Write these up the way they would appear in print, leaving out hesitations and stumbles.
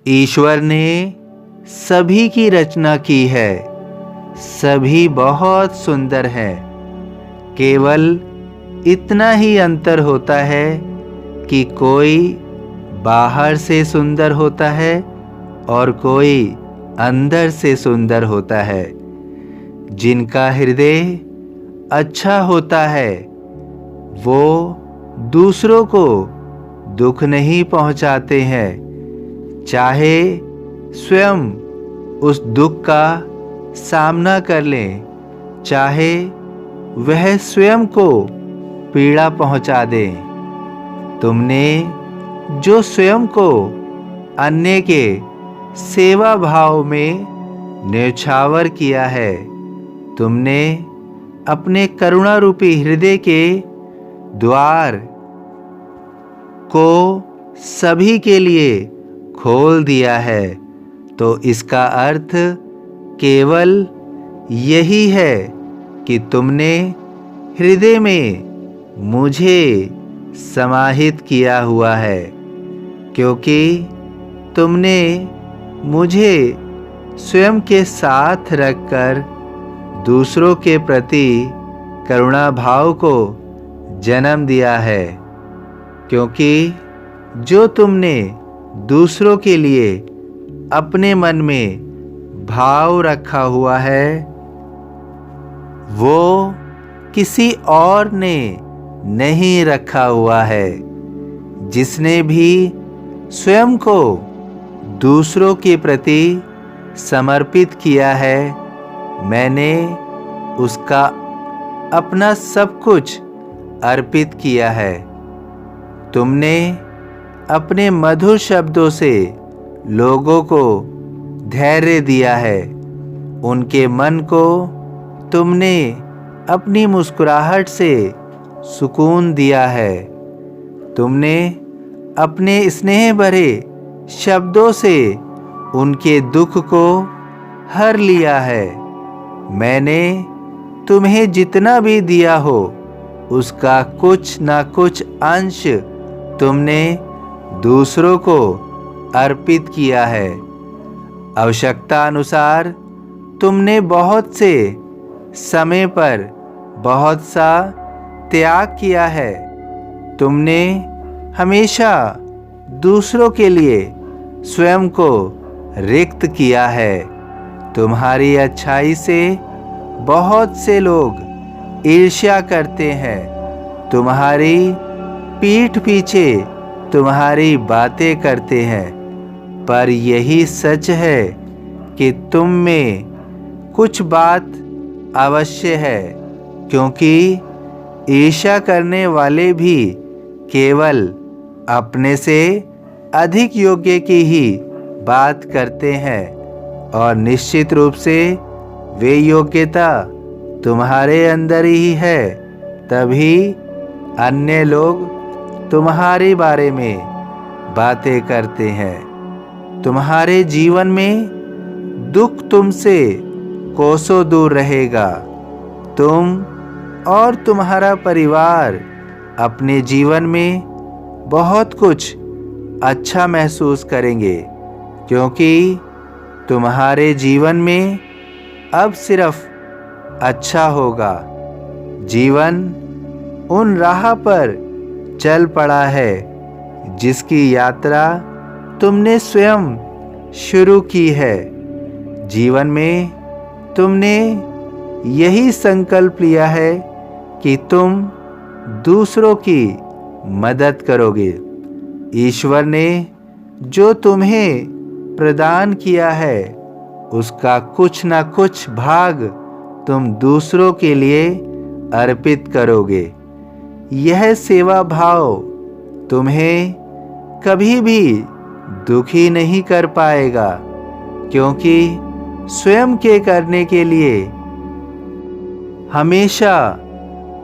ईश्वर ने सभी की रचना की है, सभी बहुत सुंदर हैं। केवल इतना ही अंतर होता है कि कोई बाहर से सुंदर होता है और कोई अंदर से सुंदर होता है। जिनका हृदय अच्छा होता है वो दूसरों को दुख नहीं पहुंचाते हैं, चाहे स्वयं उस दुख का सामना कर लें, चाहे वह स्वयं को पीड़ा पहुंचा दें। तुमने जो स्वयं को अन्य के सेवा भाव में न्यौछावर किया है, तुमने अपने करुणा रूपी हृदय के द्वार को सभी के लिए खोल दिया है, तो इसका अर्थ केवल यही है कि तुमने हृदय में मुझे समाहित किया हुआ है, क्योंकि तुमने मुझे स्वयं के साथ रखकर दूसरों के प्रति करुणा भाव को जन्म दिया है। क्योंकि जो तुमने दूसरों के लिए अपने मन में भाव रखा हुआ है वो किसी और ने नहीं रखा हुआ है। जिसने भी स्वयं को दूसरों के प्रति समर्पित किया है, मैंने उसका अपना सब कुछ अर्पित किया है। तुमने अपने मधुर शब्दों से लोगों को धैर्य दिया है, उनके मन को तुमने अपनी मुस्कुराहट से सुकून दिया है। तुमने अपने स्नेह भरे शब्दों से उनके दुख को हर लिया है। मैंने तुम्हें जितना भी दिया हो उसका कुछ ना कुछ अंश तुमने दूसरों को अर्पित किया है। आवश्यकता अनुसार तुमने बहुत से समय पर बहुत सा त्याग किया है। तुमने हमेशा दूसरों के लिए स्वयं को रिक्त किया है। तुम्हारी अच्छाई से बहुत से लोग ईर्ष्या करते हैं। तुम्हारी पीठ पीछे तुम्हारी बातें करते हैं, पर यही सच है कि तुम में कुछ बात अवश्य है, क्योंकि ईर्ष्या करने वाले भी केवल अपने से अधिक योग्य की ही बात करते हैं, और निश्चित रूप से वे योग्यता तुम्हारे अंदर ही है, तभी अन्य लोग तुम्हारे बारे में बातें करते हैं। तुम्हारे जीवन में दुख तुमसे कोसों दूर रहेगा। तुम और तुम्हारा परिवार अपने जीवन में बहुत कुछ अच्छा महसूस करेंगे, क्योंकि तुम्हारे जीवन में अब सिर्फ अच्छा होगा। जीवन उन राह पर चल पड़ा है जिसकी यात्रा तुमने स्वयं शुरू की है। जीवन में तुमने यही संकल्प लिया है कि तुम दूसरों की मदद करोगे। ईश्वर ने जो तुम्हें प्रदान किया है उसका कुछ ना कुछ भाग तुम दूसरों के लिए अर्पित करोगे। यह सेवा भाव तुम्हें कभी भी दुखी नहीं कर पाएगा, क्योंकि स्वयं के करने के लिए हमेशा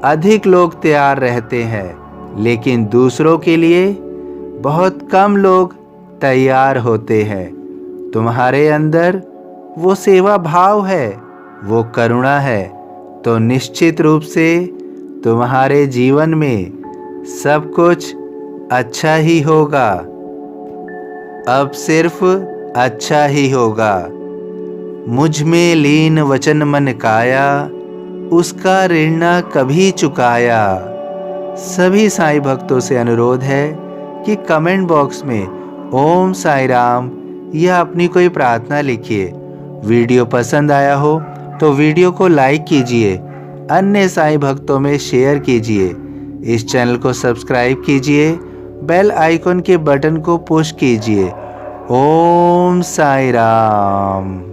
अधिक लोग तैयार रहते हैं, लेकिन दूसरों के लिए बहुत कम लोग तैयार होते हैं। तुम्हारे अंदर वो सेवा भाव है, वो करुणा है, तो निश्चित रूप से तुम्हारे जीवन में सब कुछ अच्छा ही होगा। अब सिर्फ अच्छा ही होगा। मुझ में लीन वचन मन काया, उसका ऋण न कभी चुकाया। सभी साईं भक्तों से अनुरोध है कि कमेंट बॉक्स में ओम साई राम या अपनी कोई प्रार्थना लिखिए। वीडियो पसंद आया हो तो वीडियो को लाइक कीजिए, अन्य साईं भक्तों में शेयर कीजिए। इस चैनल को सब्सक्राइब कीजिए, बेल आइकन के बटन को पुश कीजिए। ओम साई राम।